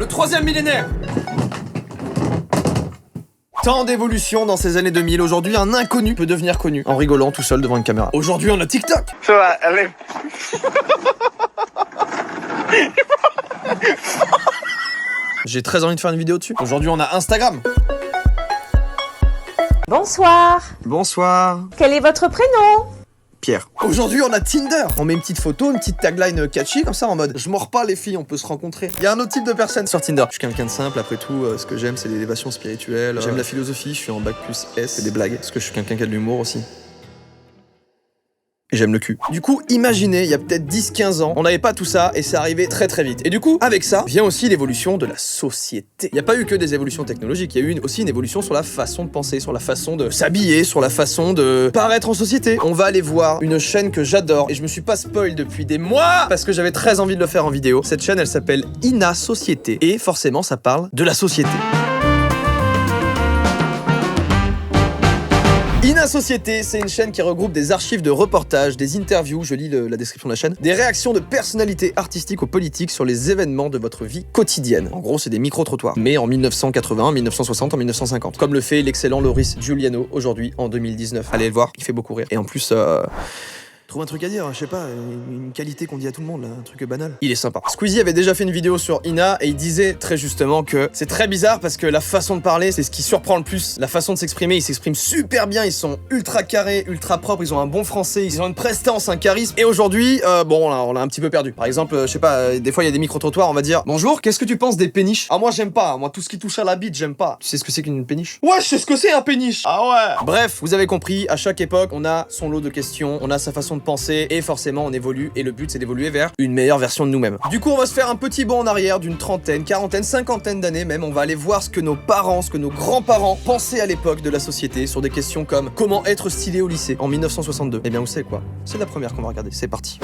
Le 3e millénaire. Tant d'évolution dans ces années 2000. Aujourd'hui, un inconnu peut devenir connu en rigolant tout seul devant une caméra. Aujourd'hui, on a TikTok. Ça va, allez. J'ai très envie de faire une vidéo dessus. Aujourd'hui, on a Instagram. Bonsoir. Bonsoir. Quel est votre prénom? Pierre. Aujourd'hui, on a Tinder. On met une petite photo, une petite tagline catchy, comme ça, en mode « Je mords pas les filles, on peut se rencontrer ». Il y a un autre type de personne sur Tinder. Je suis quelqu'un de simple, après tout, ce que j'aime, c'est l'élévation spirituelle. J'aime la philosophie, je suis en bac plus S, c'est des blagues. Parce que je suis quelqu'un qui a de l'humour aussi. Et j'aime le cul. Du coup, imaginez, il y a peut-être 10-15 ans, on n'avait pas tout ça et c'est arrivé très très vite. Et du coup, avec ça, vient aussi l'évolution de la société. Il n'y a pas eu que des évolutions technologiques, il y a eu aussi une évolution sur la façon de penser, sur la façon de s'habiller, sur la façon de paraître en société. On va aller voir une chaîne que j'adore et je me suis pas spoil depuis des mois parce que j'avais très envie de le faire en vidéo. Cette chaîne, elle s'appelle Ina Société et forcément, ça parle de la société. Ina Société, c'est une chaîne qui regroupe des archives de reportages, des interviews, je lis la description de la chaîne, des réactions de personnalités artistiques ou politiques sur les événements de votre vie quotidienne. En gros, c'est des micro-trottoirs, mais en 1980, 1960, en 1950. Comme le fait l'excellent Loris Giuliano aujourd'hui en 2019. Allez le voir, il fait beaucoup rire. Et en plus, trouve un truc à dire, je sais pas, une qualité qu'on dit à tout le monde, là, un truc banal. Il est sympa. Squeezie avait déjà fait une vidéo sur Ina et il disait très justement que c'est très bizarre parce que la façon de parler, c'est ce qui surprend le plus. La façon de s'exprimer, ils s'expriment super bien, ils sont ultra carrés, ultra propres, ils ont un bon français, ils ont une prestance, un charisme. Et aujourd'hui, bon, là, on l'a un petit peu perdu. Par exemple, je sais pas, des fois il y a des micro-trottoirs, on va dire « Bonjour, qu'est-ce que tu penses des péniches ?» Ah moi j'aime pas, moi tout ce qui touche à la bite, j'aime pas. Tu sais ce que c'est qu'une péniche? Ouais, je sais ce que c'est un péniche. Ah ouais. Bref, vous avez compris, à chaque époque, on a son lot de questions, on a sa façon de penser et forcément on évolue et le but c'est d'évoluer vers une meilleure version de nous-mêmes. Du coup on va se faire un petit bond en arrière d'une trentaine, quarantaine, cinquantaine d'années même, on va aller voir ce que nos parents, ce que nos grands-parents pensaient à l'époque de la société sur des questions comme comment être stylé au lycée en 1962. Eh bien vous savez quoi? C'est la première qu'on va regarder, c'est parti.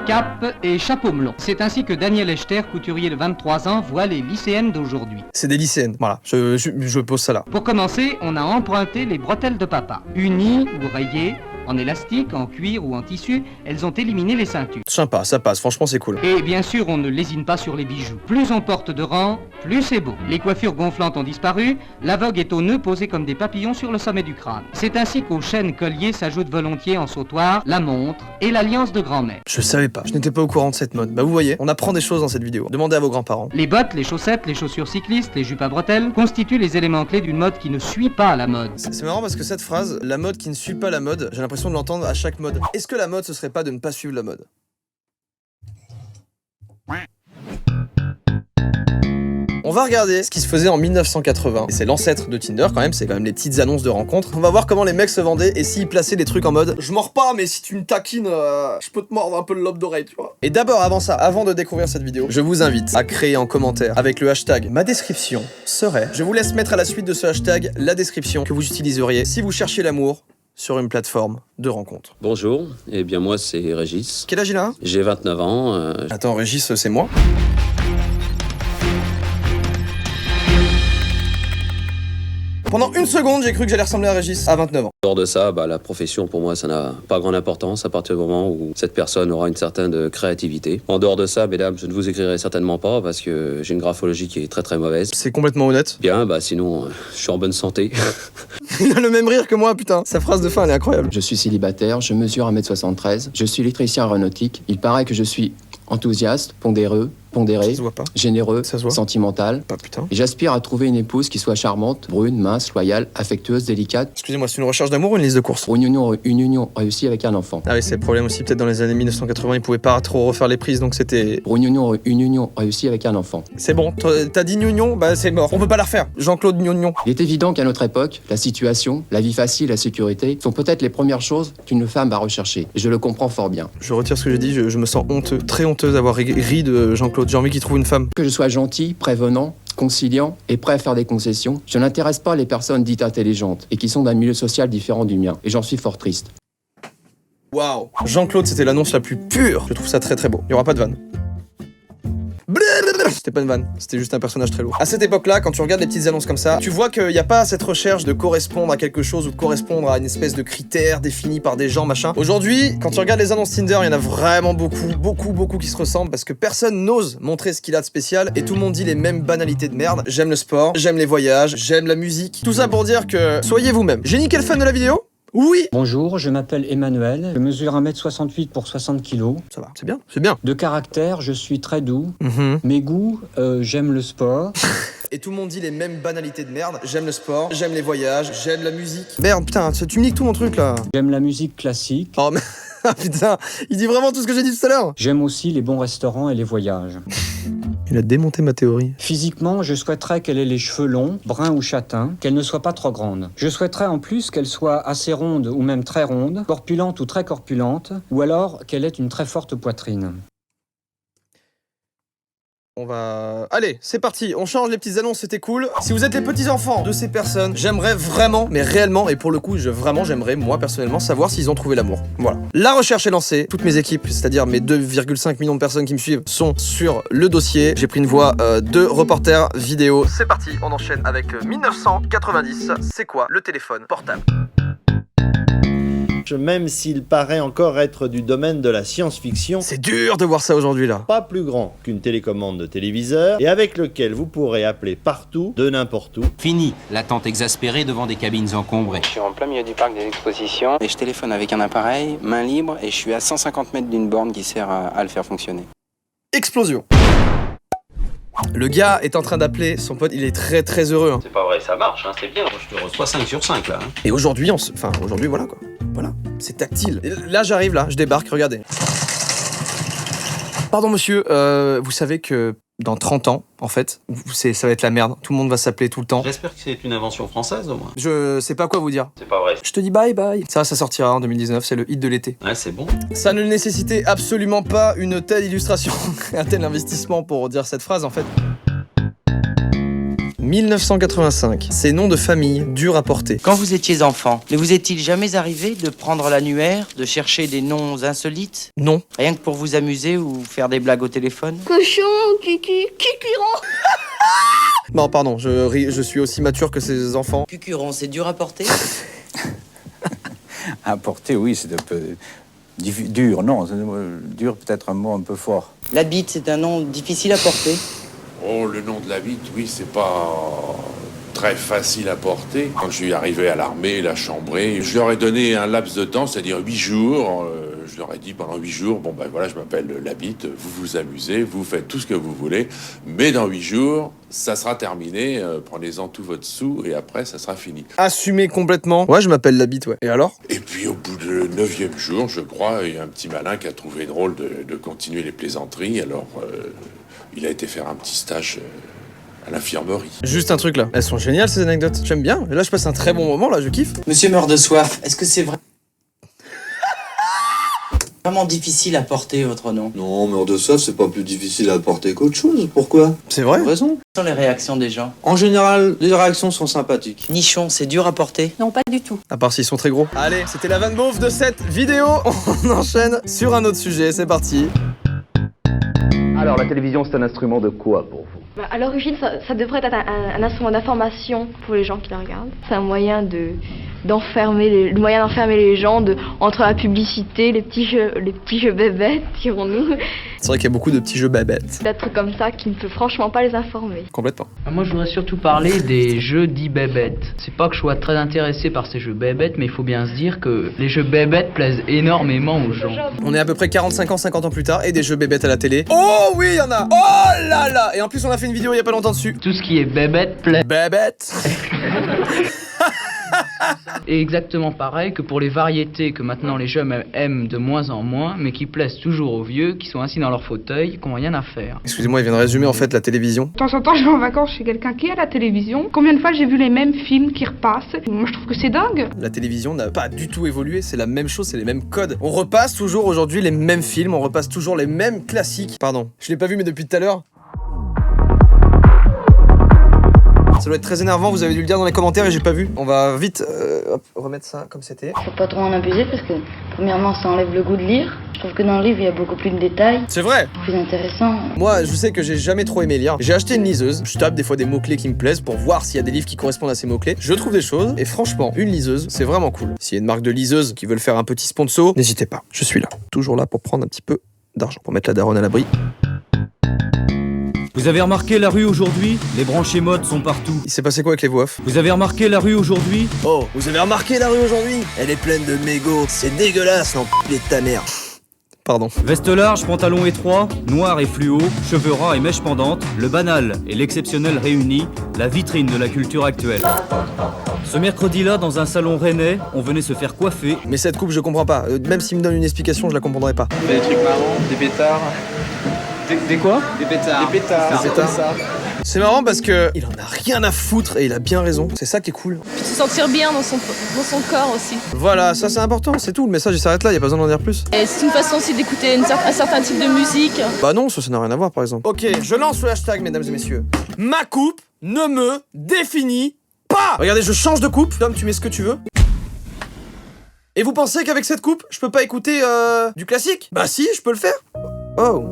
Cap et chapeau melon. C'est ainsi que Daniel Echter, couturier de 23 ans, voit les lycéennes d'aujourd'hui. C'est des lycéennes, voilà, je pose ça là. Pour commencer, on a emprunté les bretelles de papa. Unies ou rayées, en élastique, en cuir ou en tissu, elles ont éliminé les ceintures. Sympa, ça passe, franchement c'est cool. Et bien sûr, on ne lésine pas sur les bijoux. Plus on porte de rang, plus c'est beau. Les coiffures gonflantes ont disparu, la vogue est aux nœuds posés comme des papillons sur le sommet du crâne. C'est ainsi qu'aux chaînes colliers s'ajoutent volontiers en sautoir la montre et l'alliance de grand-mère. Je savais pas, je n'étais pas au courant de cette mode. Bah vous voyez, on apprend des choses dans cette vidéo. Demandez à vos grands-parents. Les bottes, les chaussettes, les chaussures cyclistes, les jupes à bretelles constituent les éléments clés d'une mode qui ne suit pas la mode. C'est marrant parce que cette phrase, la mode qui ne suit pas la mode, j'ai l'impression de l'entendre à chaque mode. Est-ce que la mode, ce serait pas de ne pas suivre la mode? On va regarder ce qui se faisait en 1980. Et c'est l'ancêtre de Tinder quand même, c'est quand même les petites annonces de rencontres. On va voir comment les mecs se vendaient et s'ils plaçaient des trucs en mode « Je mords pas, mais si tu me taquines, je peux te mordre un peu le lobe d'oreille, tu vois. » Et d'abord, avant ça, avant de découvrir cette vidéo, je vous invite à créer en commentaire avec le hashtag « Ma description serait ». Je vous laisse mettre à la suite de ce hashtag la description que vous utiliseriez si vous cherchiez l'amour sur une plateforme de rencontre. Bonjour, eh bien moi c'est Régis. Quel âge il a? J'ai 29 ans. Attends, Régis, c'est moi? Pendant une seconde, j'ai cru que j'allais ressembler à Régis à 29 ans. Hors de ça, la profession pour moi ça n'a pas grande importance à partir du moment où cette personne aura une certaine créativité. En dehors de ça, mesdames, je ne vous écrirai certainement pas parce que j'ai une graphologie qui est très très mauvaise. C'est complètement honnête. Bien, sinon je suis en bonne santé. Il a le même rire que moi, putain. Sa phrase de fin, elle est incroyable. Je suis célibataire, je mesure 1m73, je suis électricien aéronautique. Il paraît que je suis enthousiaste, pondéré, Ça se voit pas. généreux, Ça se voit. sentimental. Pas putain. Et j'aspire à trouver une épouse qui soit charmante, brune, mince, loyale, affectueuse, délicate. Excusez-moi, c'est une recherche d'amour ou une liste de courses? Pour une union réussie avec un enfant. Ah oui, c'est le problème aussi, peut-être dans les années 1980, ils pouvaient pas trop refaire les prises, donc c'était... Pour une union réussie avec un enfant. C'est bon, t'as dit gnognon, c'est mort. On peut pas la refaire. Jean-Claude Gnognon. Il est évident qu'à notre époque, la situation, la vie facile, la sécurité sont peut-être les premières choses qu'une femme va rechercher. Et je le comprends fort bien. Je retire ce que j'ai dit, je me sens honteux, très honteux d'avoir ri de Jean-Claude. J'ai envie qu'il trouve une femme. Que je sois gentil, prévenant, conciliant et prêt à faire des concessions, je n'intéresse pas les personnes dites intelligentes et qui sont d'un milieu social différent du mien. Et j'en suis fort triste. Waouh. Jean-Claude, c'était l'annonce la plus pure. Je trouve ça très très beau. Il y aura pas de vanne. Blablabla. C'était pas une vanne, c'était juste un personnage très lourd. À cette époque-là, quand tu regardes les petites annonces comme ça, tu vois qu'il n'y a pas cette recherche de correspondre à quelque chose ou de correspondre à une espèce de critère défini par des gens, machin. Aujourd'hui, quand tu regardes les annonces Tinder, il y en a vraiment beaucoup qui se ressemblent parce que personne n'ose montrer ce qu'il a de spécial et tout le monde dit les mêmes banalités de merde. J'aime le sport, j'aime les voyages, j'aime la musique. Tout ça pour dire que soyez vous-même. J'ai niqué le fun de la vidéo ? Oui. Bonjour, je m'appelle Emmanuel, je mesure 1m68 pour 60 kg. Ça va, c'est bien, c'est bien. De caractère, je suis très doux. Mes goûts, j'aime le sport. Et tout le monde dit les mêmes banalités de merde. J'aime le sport, j'aime les voyages, j'aime la musique. Merde, putain, tu me niques tout mon truc là. J'aime la musique classique. Oh mais... putain, il dit vraiment tout ce que j'ai dit tout à l'heure. J'aime aussi les bons restaurants et les voyages. Il a démonté ma théorie. Physiquement, je souhaiterais qu'elle ait les cheveux longs, bruns ou châtains, qu'elle ne soit pas trop grande. Je souhaiterais en plus qu'elle soit assez ronde ou même très ronde, corpulente ou très corpulente, ou alors qu'elle ait une très forte poitrine. On va... Allez, c'est parti, on change les petites annonces, c'était cool. Si vous êtes les petits-enfants de ces personnes, j'aimerais vraiment, mais réellement, et pour le coup, j'aimerais, moi, personnellement, savoir s'ils ont trouvé l'amour. Voilà. La recherche est lancée, toutes mes équipes, c'est-à-dire mes 2,5 millions de personnes qui me suivent, sont sur le dossier. J'ai pris une voix de reporter vidéo. C'est parti, on enchaîne avec 1990. C'est quoi le téléphone portable ? Même s'il paraît encore être du domaine de la science-fiction, C'est dur de voir ça aujourd'hui là. pas plus grand qu'une télécommande de téléviseur et avec lequel vous pourrez appeler partout, de n'importe où. Fini l'attente exaspérée devant des cabines encombrées. Je suis en plein milieu du parc des expositions et je téléphone avec un appareil, main libre, et je suis à 150 mètres d'une borne qui sert à le faire fonctionner. Explosion. Le gars est en train d'appeler son pote, il est très heureux. Hein. C'est pas vrai, ça marche, hein, c'est bien. Je te reçois 5 sur 5 là. Et aujourd'hui, aujourd'hui voilà quoi. Voilà, c'est tactile. Et là j'arrive là, je débarque, regardez. Pardon monsieur, vous savez que dans 30 ans, en fait, ça va être la merde. Tout le monde va s'appeler tout le temps. J'espère que c'est une invention française au moins. Je sais pas quoi vous dire. C'est pas vrai. Je te dis bye bye. Ça sortira en 2019, c'est le hit de l'été. Ouais, c'est bon. Ça ne nécessitait absolument pas une telle illustration, un tel investissement pour dire cette phrase en fait. 1985, ces noms de famille durs à porter. Quand vous étiez enfant, ne vous est-il jamais arrivé de prendre l'annuaire, de chercher des noms insolites? Non. Rien que pour vous amuser ou faire des blagues au téléphone? Cochon, cucuron. Non, pardon, je suis aussi mature que ces enfants. Cucuron, c'est dur à porter? À porter, oui, c'est un peu dur. Non, dur peut-être un mot un peu fort. La bite, c'est un nom difficile à porter. Oh, le nom de la bite, oui, c'est pas très facile à porter. Quand je suis arrivé à l'armée, la chambrée, je leur ai donné un laps de temps, c'est-à-dire 8 jours. Je leur ai dit pendant 8 jours, bon ben voilà, je m'appelle la bite, vous vous amusez, vous faites tout ce que vous voulez, mais dans 8 jours, ça sera terminé, prenez-en tout votre sou et après, ça sera fini. Assumé complètement. Ouais, je m'appelle la bite, ouais. Et alors? Et puis au bout de 9e jour, je crois, il y a un petit malin qui a trouvé drôle de continuer les plaisanteries, alors... il a été faire un petit stage à l'infirmerie. Juste un truc là. Elles sont géniales ces anecdotes. J'aime bien. Et là, je passe un très bon moment là, je kiffe. Monsieur meurt de soif, est-ce que c'est vrai? Vraiment difficile à porter votre nom? Non, meurt de soif, c'est pas plus difficile à porter qu'autre chose. Pourquoi? C'est vrai? Raison. Quelles sont les réactions des gens? En général, les réactions sont sympathiques. Nichon, c'est dur à porter? Non, pas du tout. À part s'ils sont très gros. Allez, c'était la vanne beauf de cette vidéo. On enchaîne sur un autre sujet. C'est parti. Alors, la télévision, c'est un instrument de quoi pour vous? À l'origine, ça devrait être un instrument d'information pour les gens qui la regardent. C'est un moyen d'enfermer les gens entre la publicité, les petits jeux bébêtes, dirons-nous. C'est vrai qu'il y a beaucoup de petits jeux babettes. Des trucs comme ça qui ne peut franchement pas les informer. Complètement. Moi, je voudrais surtout parler des jeux dits bébêtes. C'est pas que je sois très intéressé par ces jeux bébêtes, mais il faut bien se dire que les jeux bébêtes plaisent énormément aux gens. On est à peu près 45 ans, 50 ans plus tard, et des jeux bébêtes à la télé. Oh oui, il y en a. Oh là là. Et en plus, on a fait une vidéo il y a pas longtemps dessus. Tout ce qui est bébête plaît. Bébête. Et exactement pareil que pour les variétés que maintenant les jeunes aiment de moins en moins, mais qui plaisent toujours aux vieux, qui sont assis dans leur fauteuil, qui n'ont rien à faire. Excusez-moi, il vient de résumer en fait la télévision. De temps en temps, je vais en vacances chez quelqu'un qui a la télévision. Combien de fois j'ai vu les mêmes films qui repassent? Moi, je trouve que c'est dingue. La télévision n'a pas du tout évolué, c'est la même chose, c'est les mêmes codes. On repasse toujours aujourd'hui les mêmes films, on repasse toujours les mêmes classiques. Pardon, je l'ai pas vu mais depuis tout à l'heure. Ça doit être très énervant, vous avez dû le dire dans les commentaires et j'ai pas vu. On va vite remettre ça comme c'était. Faut pas trop en abuser parce que premièrement ça enlève le goût de lire. Je trouve que dans le livre, il y a beaucoup plus de détails. C'est vrai. Plus intéressant. Moi, je sais que j'ai jamais trop aimé lire. J'ai acheté une liseuse. Je tape des fois des mots-clés qui me plaisent pour voir s'il y a des livres qui correspondent à ces mots-clés. Je trouve des choses. Et franchement, une liseuse, c'est vraiment cool. S'il y a une marque de liseuse qui veut faire un petit sponsor, n'hésitez pas. Je suis là. Toujours là pour prendre un petit peu d'argent. Pour mettre la daronne à l'abri. Vous avez remarqué la rue aujourd'hui? Les branchés modes sont partout. Il s'est passé quoi avec les voix off? Vous avez remarqué la rue aujourd'hui? Oh, vous avez remarqué la rue aujourd'hui? Elle est pleine de mégots. C'est dégueulasse, l'enculé de ta mère. Pardon. Veste large, pantalon étroit, noir et fluo, cheveux ras et mèches pendantes, le banal et l'exceptionnel réunis, la vitrine de la culture actuelle. Ce mercredi-là, dans un salon rennais, on venait se faire coiffer. Mais cette coupe, je comprends pas. Même s'il me donne une explication, je la comprendrai pas. Des trucs marrants, des pétards. Des quoi? Des pétards. Des pétards. Des pétards. C'est marrant parce que il en a rien à foutre et il a bien raison. C'est ça qui est cool. Puis se sentir bien dans son corps aussi. Voilà, ça c'est important, c'est tout. Le message il s'arrête là, y a pas besoin d'en dire plus. Et c'est une façon aussi d'écouter un certain type de musique. Bah non, ça n'a rien à voir par exemple. Ok, je lance le hashtag, mesdames et messieurs. Ma coupe ne me définit pas. Regardez, je change de coupe. Tom, tu mets ce que tu veux. Et vous pensez qu'avec cette coupe, je peux pas écouter du classique? Bah si, je peux le faire. Oh.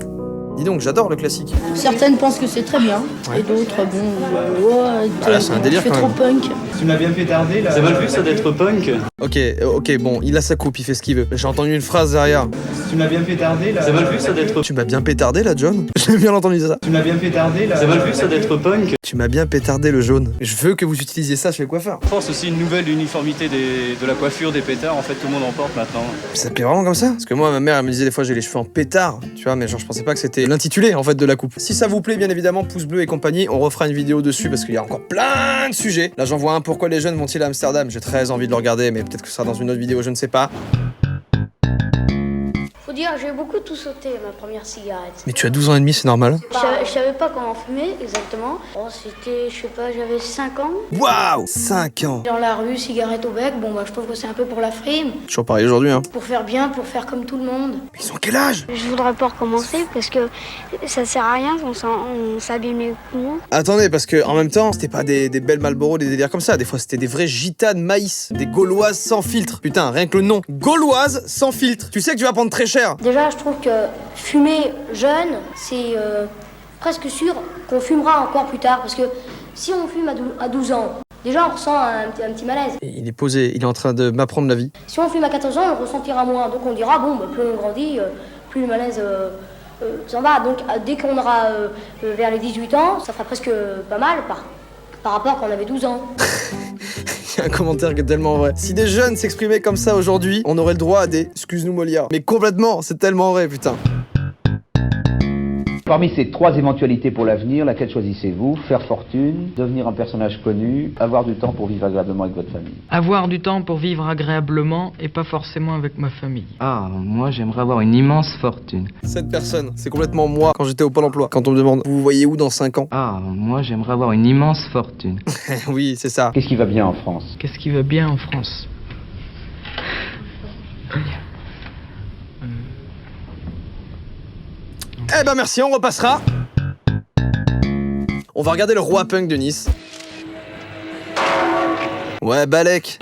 Dis donc, j'adore le classique. Certaines pensent que c'est très bien, ouais. Et d'autres, bon, là, c'est un délire tu fais quand trop même. punk. Tu m'as bien fait tarder là. C'est mal vu ça d'être punk. Ok, bon, il a sa coupe, il fait ce qu'il veut. J'ai entendu une phrase derrière. Tu m'as bien fait tarder là. C'est mal vu ça d'être. Tu m'as bien pétardé là, John? J'ai bien entendu ça. Tu m'as bien fait tarder là. C'est mal vu ça d'être punk. Tu m'as bien pétardé le jaune. Je veux que vous utilisiez ça chez le coiffeur. Je pense aussi une nouvelle uniformité de la coiffure des pétards. En fait, tout le monde en porte maintenant. Ça te plaît vraiment comme ça? Parce que moi, ma mère, elle me disait des fois j'ai les cheveux en pétard, tu vois, mais genre je pensais pas que c'était l'intitulé en fait de la coupe. Si ça vous plaît, bien évidemment, pouce bleu et compagnie, on refera une vidéo dessus parce qu'il y a encore plein de sujets. Là, j'en vois un, pourquoi les jeunes vont-ils à Amsterdam? J'ai très envie de le regarder, mais peut-être que ce sera dans une autre vidéo, je ne sais pas. Faut dire, j'ai beaucoup tout sauté ma première cigarette. Mais tu as 12 ans et demi, c'est normal. Je savais pas comment fumer exactement. Bon, c'était, je sais pas, j'avais 5 ans. Waouh, 5 ans. Dans la rue, cigarette au bec, bon bah je trouve que c'est un peu pour la frime. Toujours pareil aujourd'hui, hein. Pour faire bien, pour faire comme tout le monde. Mais ils ont quel âge? Je voudrais pas recommencer parce que ça sert à rien, on s'abîme les poumons. Attendez, parce que en même temps, c'était pas des belles Marlboro, des délires comme ça. Des fois, c'était des vraies gitanes maïs, des gauloises sans filtre. Putain, rien que le nom. Gauloises sans filtre. Tu sais que tu vas prendre très cher. Déjà, je trouve que fumer jeune, c'est presque sûr qu'on fumera encore plus tard. Parce que si on fume à 12 ans, déjà on ressent un petit malaise. Et il est posé, il est en train de m'apprendre la vie. Si on fume à 14 ans, on le ressentira moins. Donc on dira, bon, bah, plus on grandit, plus le malaise s'en va. Donc dès qu'on aura vers les 18 ans, ça fera presque pas mal par rapport quand on avait 12 ans. Il y a un commentaire qui est tellement vrai. Si des jeunes s'exprimaient comme ça aujourd'hui, on aurait le droit à des excuse-nous Molière. Mais complètement, c'est tellement vrai, putain. Parmi ces 3 éventualités pour l'avenir, laquelle choisissez-vous? Faire fortune, devenir un personnage connu, avoir du temps pour vivre agréablement avec votre famille? Avoir du temps pour vivre agréablement et pas forcément avec ma famille. Ah, moi j'aimerais avoir une immense fortune. Cette personne, c'est complètement moi quand j'étais au Pôle emploi. Quand on me demande, vous vous voyez où dans 5 ans? Ah, moi j'aimerais avoir une immense fortune. Oui, c'est ça. Qu'est-ce qui va bien en France? Qu'est-ce qui va bien en France? Eh ben merci, on repassera. On va regarder le roi punk de Nice. Ouais, Balek.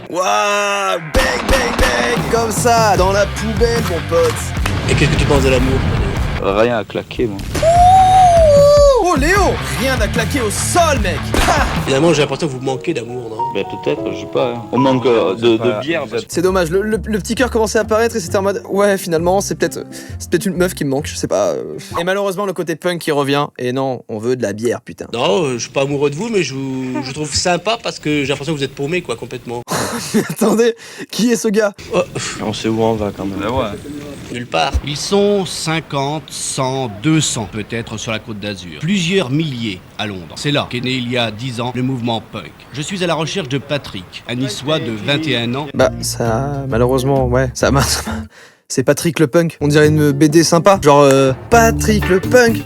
Waouh, bang, bang, bang, comme ça, dans la poubelle, mon pote. Et qu'est-ce que tu penses de l'amour? Rien à claquer, moi. Oh Léo, rien à claquer au sol, mec. Finalement, j'ai l'impression que vous manquez d'amour, non? Ben peut-être, je sais pas. Hein. On manque de bière. C'est dommage, le petit cœur commençait à apparaître et c'était en mode ouais, finalement, c'est peut-être une meuf qui me manque, je sais pas. Et malheureusement, le côté punk qui revient. Et non, on veut de la bière, putain. Non, je suis pas amoureux de vous, mais je vous trouve sympa parce que j'ai l'impression que vous êtes paumé, quoi, complètement. Attendez, qui est ce gars? Oh. On sait où on va quand même. Ouais. Nulle part. Ils sont 50, 100, 200 peut-être sur la Côte d'Azur. Plusieurs milliers à Londres. C'est là qu'est né il y a 10 ans le mouvement punk. Je suis à la recherche de Patrick, un niçois de 21 ans. Bah ça, malheureusement, ouais, ça m'a... C'est Patrick le punk. On dirait une BD sympa. Genre Patrick le punk.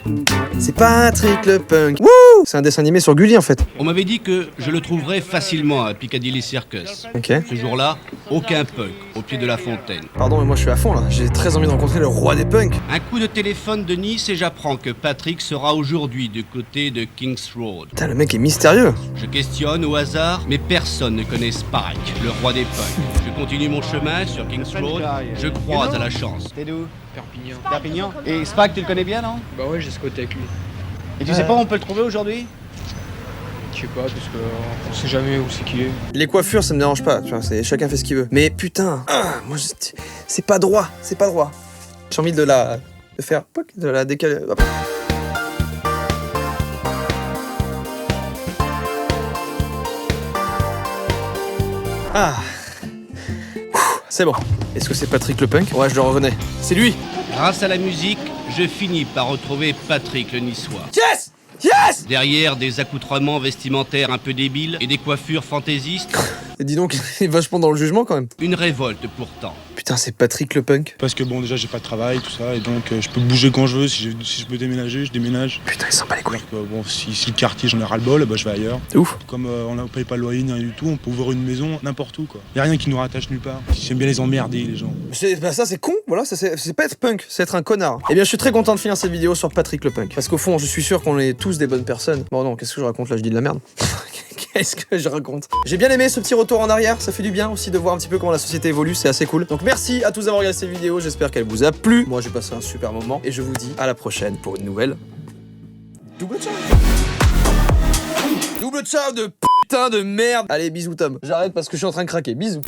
C'est Patrick le punk. Wouh! C'est un dessin animé sur Gulli en fait. On m'avait dit que je le trouverais facilement à Piccadilly Circus. Ok. Ce jour-là, aucun punk au pied de la fontaine. Pardon, mais moi je suis à fond là. J'ai très envie de rencontrer le roi des punks. Un coup de téléphone de Nice et j'apprends que Patrick sera aujourd'hui du côté de King's Road. Putain, le mec est mystérieux. Je questionne au hasard, mais personne ne connaît Spike, le roi des punks. Je continue mon chemin sur King's Road. Je croise à la chance. T'es d'où? Perpignan. Perpignan. Et Spike, tu le connais bien, non? Bah ouais, j'ai squatté avec lui. Et tu sais pas où on peut le trouver aujourd'hui? Je sais pas, parce qu'on sait jamais où c'est qu'il est. Les coiffures, ça me dérange pas, tu vois, chacun fait ce qu'il veut. Mais putain, moi, c'est pas droit, c'est pas droit. J'ai envie de faire, de la décaler. Hop. Ah, c'est bon. Est-ce que c'est Patrick le punk? Ouais, je le reconnais. C'est lui. Grâce à la musique, je finis par retrouver Patrick le Niçois. Yes! Yes! Derrière des accoutrements vestimentaires un peu débiles et des coiffures fantaisistes. Et dis donc, il est vachement dans le jugement quand même. Une révolte pourtant. Putain, c'est Patrick le punk. Parce que bon, déjà j'ai pas de travail, tout ça, et donc je peux bouger quand je veux. Si je peux déménager, je déménage. Putain, il s'en bat les couilles. Donc, bon, si le quartier j'en ai ras-le-bol, bah, je vais ailleurs. C'est ouf. Comme on ne paye pas le loyer, ni rien du tout, on peut ouvrir une maison n'importe où quoi. Y a rien qui nous rattache nulle part. J'aime bien les emmerder les gens. Ça c'est con, voilà, c'est pas être punk, c'est être un connard. Eh bien, je suis très content de finir cette vidéo sur Patrick le punk. Parce qu'au fond, je suis sûr qu'on est tous des bonnes personnes. Bon non, qu'est-ce que je raconte là, je dis de la merde. Qu'est-ce que je raconte? J'ai bien aimé ce petit retour en arrière, ça fait du bien aussi de voir un petit peu comment la société évolue, c'est assez cool. Donc merci à tous d'avoir regardé cette vidéo, j'espère qu'elle vous a plu. Moi j'ai passé un super moment et je vous dis à la prochaine pour une nouvelle double ciao. Double ciao de putain de merde. Allez, bisous Tom. J'arrête parce que je suis en train de craquer, bisous.